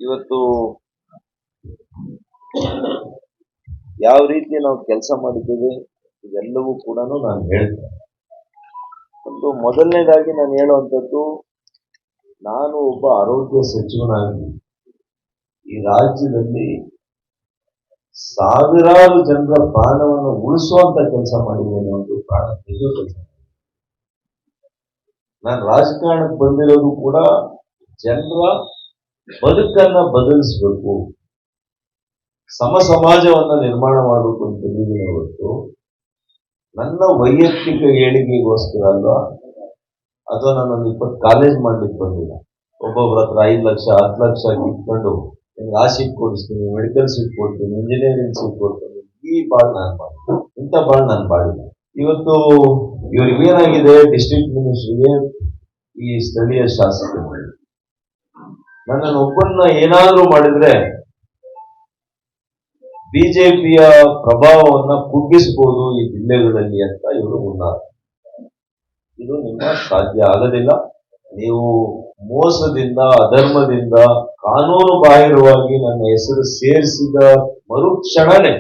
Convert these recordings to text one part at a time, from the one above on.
ಇವತ್ತು ಯಾವ ರೀತಿ ನಾವು ಕೆಲಸ ಮಾಡಿದ್ದೇವೆ ಇದೆಲ್ಲವೂ ಕೂಡ ನಾನು ಹೇಳ್ತೇನೆ. ಒಂದು ಮೊದಲನೇದಾಗಿ ನಾನು ಹೇಳುವಂಥದ್ದು, ನಾನು ಒಬ್ಬ ಆರೋಗ್ಯ ಸಚಿವನಾಗಿ ಈ ರಾಜ್ಯದಲ್ಲಿ ಸಾವಿರಾರು ಜನರ ಪ್ರಾಣವನ್ನು ಉಳಿಸುವಂತ ಕೆಲಸ ಮಾಡಿದ್ದೇನೆ, ಒಂದು ಪ್ರಾಣ ತೆಗೆಯುವ ಕೆಲಸ. ನಾನು ರಾಜಕಾರಣಕ್ಕೆ ಬಂದಿರೋದು ಕೂಡ ಜನರ ಬದುಕನ್ನ ಬದಲಿಸಬೇಕು, ಸಮ ಸಮಾಜವನ್ನ ನಿರ್ಮಾಣ ಮಾಡಬೇಕು ಅಂತ ಹೇಳಿದ್ದೀನಿ ಹೊರತು ನನ್ನ ವೈಯಕ್ತಿಕ ಏಳಿಗೆಗೋಸ್ಕರ ಅಲ್ವಾ, ಅಥವಾ ನಾನೊಂದು 20 ಕಾಲೇಜ್ ಮಾಡ್ಲಿಕ್ಕೆ ಬಂದಿಲ್ಲ. ಒಬ್ಬೊಬ್ಬರ ಹತ್ರ 5 ಲಕ್ಷ 10 ಲಕ್ಷ ಇಟ್ಕೊಂಡು ನಿಮ್ಗೆ ಆ ಸೀಟ್ ಕೊಡಿಸ್ತೀನಿ, ಮೆಡಿಕಲ್ ಸೀಟ್ ಕೊಡ್ತೀನಿ, ಇಂಜಿನಿಯರಿಂಗ್ ಸೀಟ್ ಕೊಡ್ತೀನಿ, ಈ ಬಾಳ್ ನಾನು ಮಾಡಿಲ್ಲ, ಇಂಥ ಬಾಳ್ ನಾನು ಮಾಡಿಲ್ಲ. ಇವತ್ತು ಇವ್ರಿಗೇನಾಗಿದೆ, ಡಿಸ್ಟ್ರಿಕ್ಟ್ ಮಿನಿಸ್ಟ್ರಿಗೆ ಈ ಸ್ಥಳೀಯ ಶಾಸಕರು ನನ್ನನ್ನು ಒಬ್ಬನ್ನ ಏನಾದ್ರೂ ಮಾಡಿದ್ರೆ ಬಿಜೆಪಿಯ ಪ್ರಭಾವವನ್ನ ಕುಗ್ಗಿಸಬಹುದು ಈ ಜಿಲ್ಲೆಗಳಲ್ಲಿ ಅಂತ ಇವರು ಮುನ್ನಾರ. ಇದು ನಿಮ್ಮ ಸಾಧ್ಯ ಆಗೋದಿಲ್ಲ. ನೀವು ಮೋಸದಿಂದ, ಅಧರ್ಮದಿಂದ, ಕಾನೂನು ಬಾಹಿರವಾಗಿ ನನ್ನ ಹೆಸರು ಸೇರಿಸಿದ ಮರುಕ್ಷಣನೇ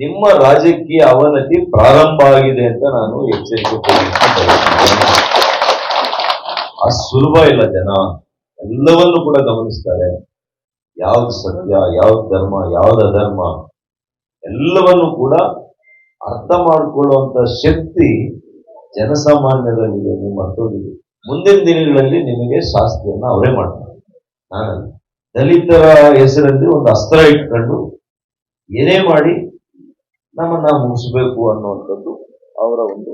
ನಿಮ್ಮ ರಾಜಕೀಯ ಅವನತಿ ಪ್ರಾರಂಭ ಆಗಿದೆ ಅಂತ ನಾನು ಎಚ್ಚರಿಕೆ ಕೊಡುತ್ತೇನೆ. ಅಷ್ಟು ಸುಲಭ ಇಲ್ಲ. ಜನ ಎಲ್ಲವನ್ನೂ ಕೂಡ ಗಮನಿಸ್ತಾರೆ. ಯಾವ್ದು ಸತ್ಯ, ಯಾವ್ದು ಧರ್ಮ, ಯಾವ್ದು ಅಧರ್ಮ ಎಲ್ಲವನ್ನೂ ಕೂಡ ಅರ್ಥ ಮಾಡಿಕೊಳ್ಳುವಂತ ಶಕ್ತಿ ಜನಸಾಮಾನ್ಯರಲ್ಲಿದೆ, ನಿಮ್ಮ ಮತ್ತೊಂದಿದೆ. ಮುಂದಿನ ದಿನಗಳಲ್ಲಿ ನಿಮಗೆ ಶಾಸ್ತಿಯನ್ನ ಅವರೇ ಮಾಡ್ತಾರೆ. ನಾನಲ್ಲ. ದಲಿತರ ಹೆಸರಲ್ಲಿ ಒಂದು ಅಸ್ತ್ರ ಇಟ್ಕೊಂಡು ಏನೇ ಮಾಡಿ ನಮ್ಮನ್ನ ಮುಗಿಸ್ಬೇಕು ಅನ್ನುವಂಥದ್ದು ಅವರ ಒಂದು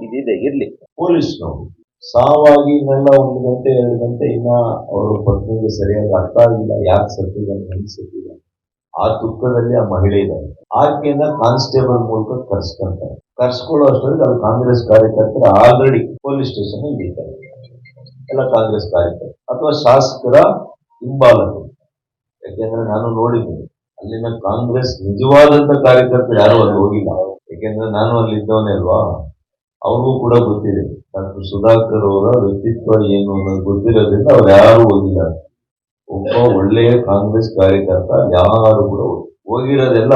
ಇದಿದೆ. ಇರ್ಲಿ, ಪೊಲೀಸ್ನವರು ಸಾವಾಗಿ ಇನ್ನೆಲ್ಲ 1 ಗಂಟೆ 2 ಗಂಟೆ ಇನ್ನ ಅವರ ಪತ್ನಿಗೆ ಸರಿಯಾಗಿ ಅರ್ಥ ಆಗಿಲ್ಲ, ಯಾಕೆ ಸತ್ತಿದ್ದಾನೆ, ಹೆಂಗ್ ಸತ್ತಿದ್ದಾನೆ. ಆ ದುಃಖದಲ್ಲಿ ಆ ಮಹಿಳೆ ಇದ್ದಾರೆ. ಆಕೆಯನ್ನ ಕಾನ್ಸ್ಟೇಬಲ್ ಮೂಲಕ ಕರ್ಸ್ಕೊಳ್ಳೋ ಅಷ್ಟರಲ್ಲಿ ಅದು ಕಾಂಗ್ರೆಸ್ ಕಾರ್ಯಕರ್ತರು ಆಲ್ರೆಡಿ ಪೊಲೀಸ್ ಸ್ಟೇಷನ್ ಇದ್ದಾರೆ. ಎಲ್ಲ ಕಾಂಗ್ರೆಸ್ ಕಾರ್ಯಕರ್ತರು ಅಥವಾ ಶಾಸಕರ ಹಿಂಬಾಲಕರು. ಯಾಕೆಂದ್ರೆ ನಾನು ನೋಡಿದ್ದೀನಿ, ಅಲ್ಲಿನ ಕಾಂಗ್ರೆಸ್ ನಿಜವಾದಂತ ಕಾರ್ಯಕರ್ತರು ಯಾರು ಅಲ್ಲಿ ಹೋಗಿಲ್ಲ. ಯಾಕೆಂದ್ರೆ ನಾನು ಅಲ್ಲಿ ಇದ್ದವನೇ ಅಲ್ವಾ, ಅವ್ರಿಗೂ ಕೂಡ ಗೊತ್ತಿದೆ ಡಾಕ್ಟರ್ ಸುಧಾಕರ್ ಅವರ ವ್ಯಕ್ತಿತ್ವ ಏನು ಅನ್ನೋದು ಗೊತ್ತಿರೋದ್ರಿಂದ ಅವ್ರು ಯಾರು ಹೋಗಿಲ್ಲ. ಒಬ್ಬ ಒಳ್ಳೆಯ ಕಾಂಗ್ರೆಸ್ ಕಾರ್ಯಕರ್ತ ಯಾರು ಕೂಡ ಹೋಗಿರೋದೆಲ್ಲ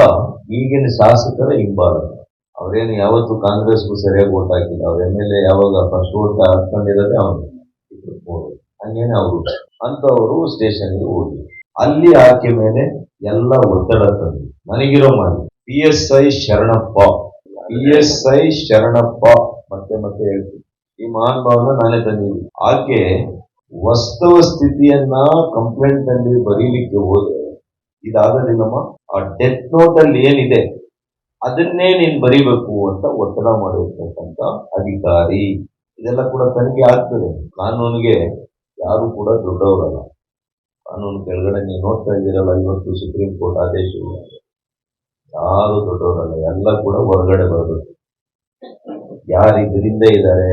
ಈಗಿನ ಶಾಸಕರ ಹಿಂಬಾಲಕ. ಅವ್ರೇನು ಯಾವತ್ತು ಕಾಂಗ್ರೆಸ್ಗೂ ಸರಿಯಾಗಿ ಓಟ್ ಹಾಕಿಲ್ಲ. ಅವ್ರ MLA ಯಾವಾಗ ಫಸ್ಟ್ ಓಟ್ ಹಾಕೊಂಡಿರೋದೇ ಅವನು, ಹಂಗೇನೆ ಅವರು ಅಂತವರು ಸ್ಟೇಷನ್ಗೆ ಹೋಗಿ ಅಲ್ಲಿ ಆಕೆ ಮೇಲೆ ಎಲ್ಲ ಒತ್ತಡ ತಂದು ನನಗಿರೋ ಮಾಡಿ PSI ಶರಣಪ್ಪ ಮತ್ತೆ ಮತ್ತೆ ಹೇಳ್ತೀನಿ, ಈ ಮಹಾನ್ ಭಾವನ ನಾನೇ ತಂದಿದ್ದೀನಿ. ಆಕೆ ವಾಸ್ತವ ಸ್ಥಿತಿಯನ್ನ ಕಂಪ್ಲೇಂಟ್ ನಲ್ಲಿ ಬರೀಲಿಕ್ಕೆ ಹೋದ್ರೆ ಇದಾಗದಿಲ್ಲಮ್ಮ, ಆ ಡೆತ್ ನೋಟ್ ಅಲ್ಲಿ ಏನಿದೆ ಅದನ್ನೇ ನೀನ್ ಬರಿಬೇಕು ಅಂತ ಒತ್ತಡ ಮಾಡಿರ್ತಕ್ಕಂಥ ಅಧಿಕಾರಿ. ಇದೆಲ್ಲ ಕೂಡ ತನಿಖೆ ಆಗ್ತದೆ. ಕಾನೂನಿಗೆ ಯಾರು ಕೂಡ ದೊಡ್ಡವರಲ್ಲ. ಕಾನೂನು ಕೆಳಗಡೆ ನೀವು ನೋಡ್ತಾ ಇದ್ದೀರಲ್ಲ, ಇವತ್ತು ಸುಪ್ರೀಂ ಕೋರ್ಟ್ ಆದೇಶಗಳು ಯಾರು ದೊಡ್ಡವರಲ್ಲ, ಎಲ್ಲ ಕೂಡ ಹೊರಗಡೆ ಬರಬೇಕು. ಯಾರು ಇದರಿಂದ ಇದ್ದಾರೆ,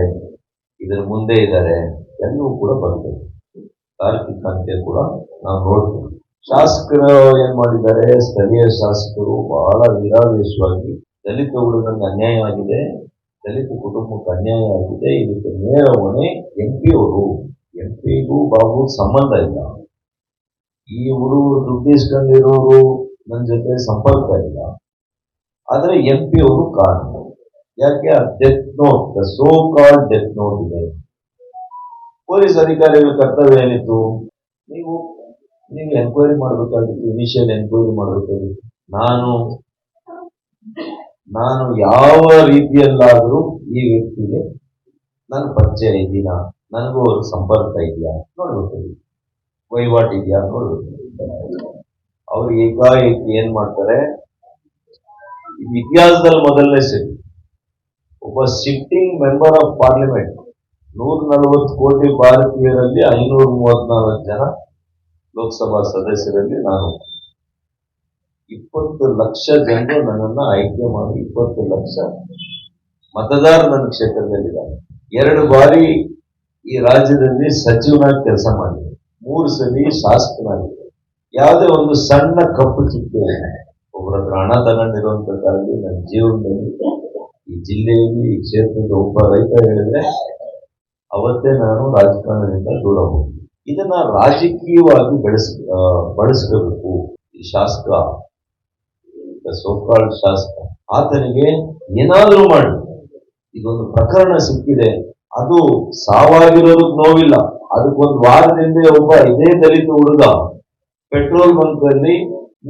ಇದರ ಮುಂದೆ ಇದ್ದಾರೆ, ಎಲ್ಲವೂ ಕೂಡ ಬರಬೇಕು. ತಾರ್ಕಿಕ ಅಂತ್ಯ ಕೂಡ ನಾವು ನೋಡ್ತೀವಿ. ಶಾಸಕರು ಏನ್ ಮಾಡಿದ್ದಾರೆ, ಸ್ಥಳೀಯ ಶಾಸಕರು ಬಹಳ ನಿರಾವೇಶವಾಗಿ ದಲಿತ ಹುಡುಗನಿಗೆ ಅನ್ಯಾಯ ಆಗಿದೆ, ದಲಿತ ಕುಟುಂಬಕ್ಕೆ ಅನ್ಯಾಯ ಆಗಿದೆ, ಇದಕ್ಕೆ ನೇರ ಹೊಣೆ MP ಅವರು. MP ಗೂ ಬಾಬು ಸಂಬಂಧ ಇಲ್ಲ. ಈ ಹುಡುಗರು ದುಡ್ಡು ಇಸ್ಕೊಂಡಿರೋರು ನನ್ನ ಜೊತೆ ಸಂಪರ್ಕ ಇಲ್ಲ, ಆದ್ರೆ MP ಅವರು ಕಾರಣ. ಯಾಕೆ? Death note, so called death note ಇದೆ. ಪೊಲೀಸ್ ಅಧಿಕಾರಿಗಳ ಕರ್ತವ್ಯ ಏನಿತ್ತು? ನೀವು ಎನ್ಕ್ವೈರಿ ಮಾಡಬೇಕಾಗಿತ್ತು, ಇನಿಷಿಯಲ್ ಎನ್ಕ್ವೈರಿ ಮಾಡಬೇಕಾಗಿತ್ತು. ನಾನು ಯಾವ ರೀತಿಯಲ್ಲಾದರೂ ಈ ವ್ಯಕ್ತಿಗೆ ನನ್ನ ಪರಿಚಯ ಇದೀನಾ, ನನಗೂ ಅವ್ರ ಸಂಪರ್ಕ ಇದೆಯಾ ನೋಡ್ಬೇಕಾಗಿತ್ತು, ವಹಿವಾಟು ಇದೆಯಾ ನೋಡ್ಬೇಕಾಗಿತ್ತು. ಅವ್ರು ಏಕಾಏಕಿ ಏನ್ ಮಾಡ್ತಾರೆ, ಇತಿಹಾಸದಲ್ಲಿ ಮೊದಲನೇ ಸರಿ ಒಬ್ಬ ಸಿಟ್ಟಿಂಗ್ ಮೆಂಬರ್ ಆಫ್ ಪಾರ್ಲಿಮೆಂಟ್, 140 ಕೋಟಿ ಭಾರತೀಯರಲ್ಲಿ 534 ಜನ ಲೋಕಸಭಾ ಸದಸ್ಯರಲ್ಲಿ ನಾನು 20 ಲಕ್ಷ ಜನರು ನನ್ನನ್ನ ಆಯ್ಕೆ ಮಾಡಿ 20 ಲಕ್ಷ ಮತದಾರ ನನ್ನ ಕ್ಷೇತ್ರದಲ್ಲಿದ್ದಾರೆ. 2 ಬಾರಿ ಈ ರಾಜ್ಯದಲ್ಲಿ ಸಚಿವನಾಗಿ ಕೆಲಸ ಮಾಡಿದೆ, 3 ಸಲ ಶಾಸಕನಾಗಿದೆ. ಯಾವುದೇ ಒಂದು ಸಣ್ಣ ಕಪ್ಪು ಚಿಕ್ಕೆ ಒಬ್ಬರ ಹತ್ರ ಹಣ ತಗೊಂಡಿರುವಂತ ಕಾಲದಲ್ಲಿ ನನ್ನ ಜೀವನದಲ್ಲಿ ಈ ಜಿಲ್ಲೆಯಲ್ಲಿ ಈ ಕ್ಷೇತ್ರದ ಒಬ್ಬ ರೈತ ಹೇಳಿದ್ರೆ ಅವತ್ತೇ ನಾನು ರಾಜಕಾರಣದಿಂದ ದೂರ ಹೋಗ್ತೀನಿ. ಇದನ್ನ ರಾಜಕೀಯವಾಗಿ ಬಳಸ್ಕೋಬೇಕು. ಈ ಶಾಸಕ, ಸೋಕಾಲ್ಡ್ ಶಾಸಕ, ಆತನಿಗೆ ಏನಾದ್ರೂ ಮಾಡಿ, ಇದೊಂದು ಪ್ರಕರಣ ಸಿಕ್ಕಿದೆ, ಅದು ಸಾವಾಗಿರೋದಕ್ಕೆ ನೋವಿಲ್ಲ. ಅದಕ್ಕೊಂದು ವಾರದಿಂದ ಒಬ್ಬ ಇದೇ ದಲಿತ ಹುಡುಗ ಪೆಟ್ರೋಲ್ ಬಂಕ್ ಅಲ್ಲಿ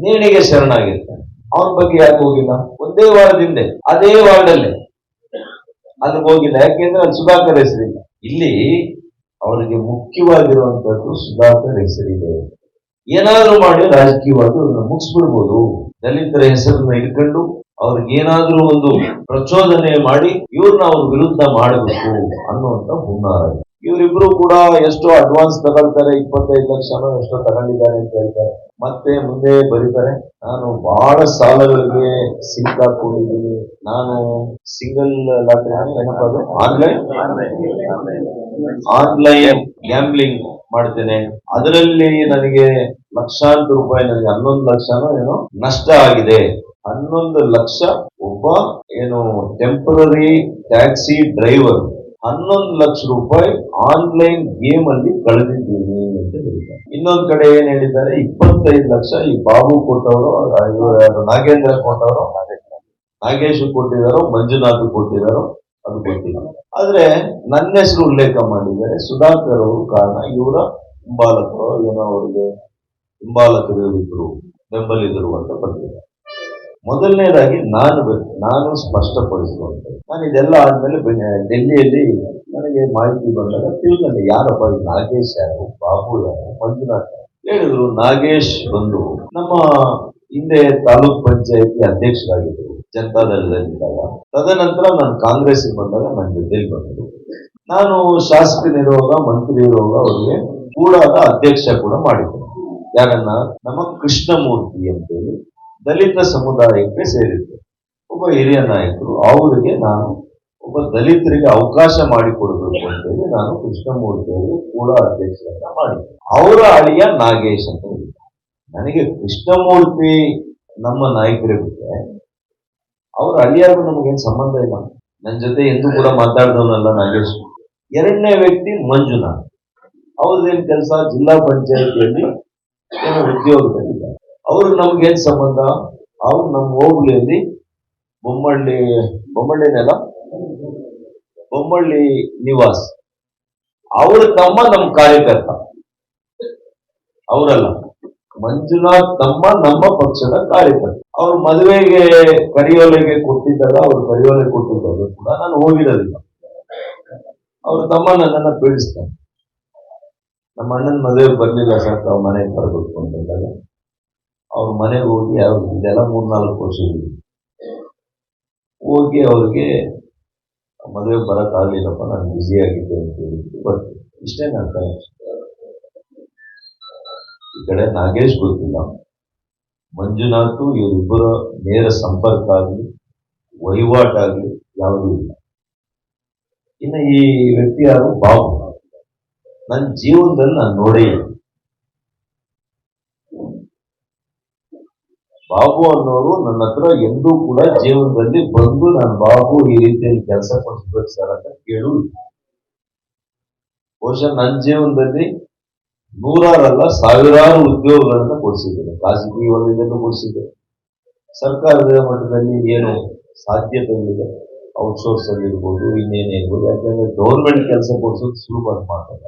ನೇಣಿಗೆ ಶರಣಾಗಿರ್ತಾನೆ. ಅವನ ಬಗ್ಗೆ ಯಾಕೆ ಹೋಗಿಲ್ಲ? ಒಂದೇ ವಾರದಿಂದ ಅದೇ ವಾರ್ಡಲ್ಲೇ ಅಲ್ಲಿಗೆ ಹೋಗಿಲ್ಲ. ಯಾಕೆಂದ್ರೆ ಅಲ್ಲಿ ಸುಧಾಕರ್ ಹೆಸರಿಲ್ಲ. ಇಲ್ಲಿ ಅವರಿಗೆ ಮುಖ್ಯವಾಗಿರುವಂತದ್ದು ಸುಧಾಕರ್ ಹೆಸರಿದೆ. ಏನಾದ್ರೂ ಮಾಡಿ ರಾಜಕೀಯವಾಗಿ ಅವ್ರನ್ನ ಮುಗಿಸ್ಬಿಡ್ಬೋದು. ದಲಿತರ ಹೆಸರನ್ನ ಇಟ್ಕೊಂಡು ಅವ್ರಿಗೆ ಏನಾದ್ರೂ ಒಂದು ಪ್ರಚೋದನೆ ಮಾಡಿ ಇವ್ರನ್ನ ಅವ್ರ ವಿರುದ್ಧ ಮಾಡಬೇಕು ಅನ್ನುವಂತ ಹುನ್ನಾರ. ಇವರಿಬ್ರು ಕೂಡ ಎಷ್ಟೋ ಅಡ್ವಾನ್ಸ್ ತಗೊಳ್ತಾರೆ, 25 ಲಕ್ಷನೋ ಎಷ್ಟೋ ತಗೊಂಡಿದ್ದಾರೆ ಅಂತ ಹೇಳ್ತಾರೆ. ಮತ್ತೆ ಮುಂದೆ ಬರೀತಾರೆ, ನಾನು ಬಹಳ ಸಾಲಗಳಿಗೆ ಸಿಕ್ಕಾಕೊಂಡಿದ್ದೀನಿ, ನಾನು ಸಿಂಗಲ್ ಲಾಟ್ರಿ ಏನಪ್ಪದು ಆನ್ಲೈನ್ ಗ್ಯಾಂಬ್ಲಿಂಗ್ ಮಾಡ್ತೇನೆ, ಅದರಲ್ಲಿ ನನಗೆ ಲಕ್ಷಾಂತರ ರೂಪಾಯಿ, ನನಗೆ 11 ಲಕ್ಷನೋ ಏನೋ ನಷ್ಟ ಆಗಿದೆ. 11 ಲಕ್ಷ ಒಬ್ಬ ಏನು ಟೆಂಪರರಿ ಟ್ಯಾಕ್ಸಿ ಡ್ರೈವರ್ 11 ಲಕ್ಷ ರೂಪಾಯಿ ಆನ್ಲೈನ್ ಗೇಮ್ ಅಲ್ಲಿ ಕಳೆದಿದ್ದೀನಿ ಅಂತ ಹೇಳಿದ್ದಾರೆ. ಇನ್ನೊಂದ್ ಕಡೆ ಏನ್ ಹೇಳಿದ್ದಾರೆ, 25 ಲಕ್ಷ ಈ ಬಾಬು ಕೊಟ್ಟವರು, ನಾಗೇಂದ್ರ ಕೊಟ್ಟವರು, ನಾಗೇಶ್ ಕೊಟ್ಟಿದ್ದಾರೋ ಮಂಜುನಾಥ್ ಕೊಟ್ಟಿದ್ದಾರೋ ಅದು ಗೊತ್ತಿಲ್ಲ. ಆದ್ರೆ ನನ್ನ ಹೆಸರು ಉಲ್ಲೇಖ ಮಾಡಿದ್ದಾರೆ. ಸುಧಾಕರ್ ಅವರು ಕಾರಣ, ಇವರ ಹಿಂಬಾಲಕರು ಏನೋ ಅವರಿಗೆ ಹಿಂಬಾಲಕರು ಇದ್ರು, ಬೆಂಬಲಿಗರು ಅಂತ ಬಂದಿದ್ದಾರೆ. ಮೊದಲನೇದಾಗಿ ನಾನು ಸ್ಪಷ್ಟಪಡಿಸುವಂತೆ, ನಾನು ಇದೆಲ್ಲ ಆದ್ಮೇಲೆ ಡೆಲ್ಲಿಯಲ್ಲಿ ನನಗೆ ಮಾಹಿತಿ ಬಂದಾಗ ತಿಳ್ಕೊಂಡೆ, ಯಾರಪ್ಪ ಈ ನಾಗೇಶ್ ಯಾರು, ಬಾಬು ಯಾರು, ಮಂಜುನಾಥ್ ಹೇಳಿದ್ರು. ನಾಗೇಶ್ ಬಂದು ನಮ್ಮ ಹಿಂದೆ ತಾಲೂಕ್ ಪಂಚಾಯತಿ ಅಧ್ಯಕ್ಷರಾಗಿದ್ದರು ಜನತಾದಳದಲ್ಲಿದ್ದಾಗ. ತದನಂತರ ನಾನು ಕಾಂಗ್ರೆಸ್ ಬಂದಾಗ ನನ್ನ ಜೊತೆಲಿ ಬಂದರು. ನಾನು ಶಾಸಕನಿರುವಾಗ, ಮಂತ್ರಿ ಇರುವಾಗ ಅವರಿಗೆ ಕೂಡದ ಅಧ್ಯಕ್ಷ ಕೂಡ ಮಾಡಿದ್ದೆ. ಯಾರನ್ನ? ನಮ್ಮ ಕೃಷ್ಣಮೂರ್ತಿ ಅಂತೇಳಿ ದಲಿತ ಸಮುದಾಯಕ್ಕೆ ಸೇರಿದ್ದೆ, ಒಬ್ಬ ಹಿರಿಯ ನಾಯಕರು. ಅವರಿಗೆ ನಾನು ಒಬ್ಬ ದಲಿತರಿಗೆ ಅವಕಾಶ ಮಾಡಿಕೊಡ್ಬೇಕು ಅಂತೇಳಿ ನಾನು ಕೃಷ್ಣಮೂರ್ತಿ ಅವರಿಗೆ ಕೂಡ ಅಧ್ಯಕ್ಷರನ್ನ ಮಾಡಿದ್ದೆ. ಅವರ ಅಳಿಯ ನಾಗೇಶ್ ಅಂತ ಹೇಳಿದ್ದೆ. ನನಗೆ ಕೃಷ್ಣಮೂರ್ತಿ ನಮ್ಮ ನಾಯಕರೇ ಬಿಟ್ಟರೆ ಅವ್ರ ಅಳಿಯಾಗೂ ನಮಗೇನು ಸಂಬಂಧ ಇಲ್ಲ. ನನ್ನ ಜೊತೆ ಎಂದೂ ಕೂಡ ಮಾತಾಡಿದವನಲ್ಲ ನಾಗೇಶ್. ಎರಡನೇ ವ್ಯಕ್ತಿ ಮಂಜುನಾಥ್. ಅವ್ರದ್ದೇನು ಕೆಲಸ? ಜಿಲ್ಲಾ ಪಂಚಾಯತಿಯಲ್ಲಿ ಏನೋ ಉದ್ಯೋಗದಲ್ಲಿದ್ದಾರೆ. ಅವ್ರಿಗೆ ನಮ್ಗೇನ್ ಸಂಬಂಧ? ಅವ್ರು ನಮ್ಮ ಹೋಬಳಿಯಲ್ಲಿ ಬೊಮ್ಮಳ್ಳಿ ನಿವಾಸ್, ಅವ್ರ ತಮ್ಮ ನಮ್ಮ ಕಾರ್ಯಕರ್ತ. ಅವರಲ್ಲ, ಮಂಜುನಾಥ್ ತಮ್ಮ ನಮ್ಮ ಪಕ್ಷದ ಕಾರ್ಯಕರ್ತ. ಅವ್ರ ಮದುವೆಗೆ ಕರಿಯೋಲೆಗೆ ಕೊಟ್ಟಿದ್ದಾಗ, ಅವ್ರು ಕರಿಯೋಲೆ ಕೊಟ್ಟಿದ್ದಾಗ ಕೂಡ ನಾನು ಹೋಗಿರೋದಿಲ್ಲ. ಅವ್ರ ತಮ್ಮ ನನ್ನನ್ನ ಪೀಡಿಸ್ತಾನೆ. ನಮ್ಮ ಅಣ್ಣನ ಮದುವೆಗೆ ಬರ್ಲಿಲ್ಲ ಸರ್, ಅವ್ರ ಮನೆಗೆ ಬರಬೇಕು ಅಂತಂದಾಗ ಅವ್ರ ಮನೆಗೆ ಹೋಗಿ, ಇದೆಲ್ಲ 3-4 ವರ್ಷ ಹೋಗಿ ಅವ್ರಿಗೆ ಮದುವೆ ಬರಕ್ಕಾಗ್ಲಿಲ್ಲಪ್ಪ, ನಾನು ಬ್ಯುಸಿ ಆಗಿದ್ದೆ ಅಂತ ಹೇಳಿದ್ರು. ಬರ್ತೀನಿ, ಇಷ್ಟೇ ನನ್ನ ಕನೆಕ್ಷನ್. ಈ ಕಡೆ ನಾಗೇಶ್ ಗೊತ್ತಿಲ್ಲ, ಮಂಜುನಾಥ್ ಇವರಿಬ್ಬರ ನೇರ ಸಂಪರ್ಕ ಆಗಲಿ ವಹಿವಾಟಾಗಲಿ ಯಾವುದೂ ಇಲ್ಲ. ಇನ್ನು ಈ ವ್ಯಕ್ತಿ ಯಾರು? ಬಾಬು. ನನ್ನ ಜೀವನದಲ್ಲಿ ನಾನು ನೋಡೇ ಇಲ್ಲ. ಬಾಬು ಅನ್ನೋರು ನನ್ನ ಹತ್ರ ಎಂದೂ ಕೂಡ ಜೀವನದಲ್ಲಿ ಬಂದು ನಾನು ಬಾಬು ಈ ರೀತಿಯಲ್ಲಿ ಕೆಲಸ ಕೊಡಿಸ್ಬೇಕು ಸರ್ ಅಂತ ಕೇಳೂ ಇಲ್ಲ. ಬಹುಶಃ ನನ್ನ ಜೀವನದಲ್ಲಿ ನೂರಾರಲ್ಲ ಸಾವಿರಾರು ಉದ್ಯೋಗಗಳನ್ನ ಕೊಡಿಸಿದ್ದೇನೆ. ಖಾಸಗಿ ವಲಯದಲ್ಲೂ ಕೊಡಿಸಿದ್ದೇನೆ, ಸರ್ಕಾರದ ಮಟ್ಟದಲ್ಲಿ ಏನು ಸಾಧ್ಯತೆಗಳಿದೆ ಔಟ್ಸೋರ್ಸ್ ಅಲ್ಲಿ ಇರ್ಬೋದು, ಇನ್ನೇನೇ ಇರ್ಬೋದು. ಯಾಕಂದ್ರೆ ಗೌರ್ಮೆಂಟ್ ಕೆಲಸ ಕೊಡಿಸೋದು ಸುಲಭ ಮಾತಲ್ಲ.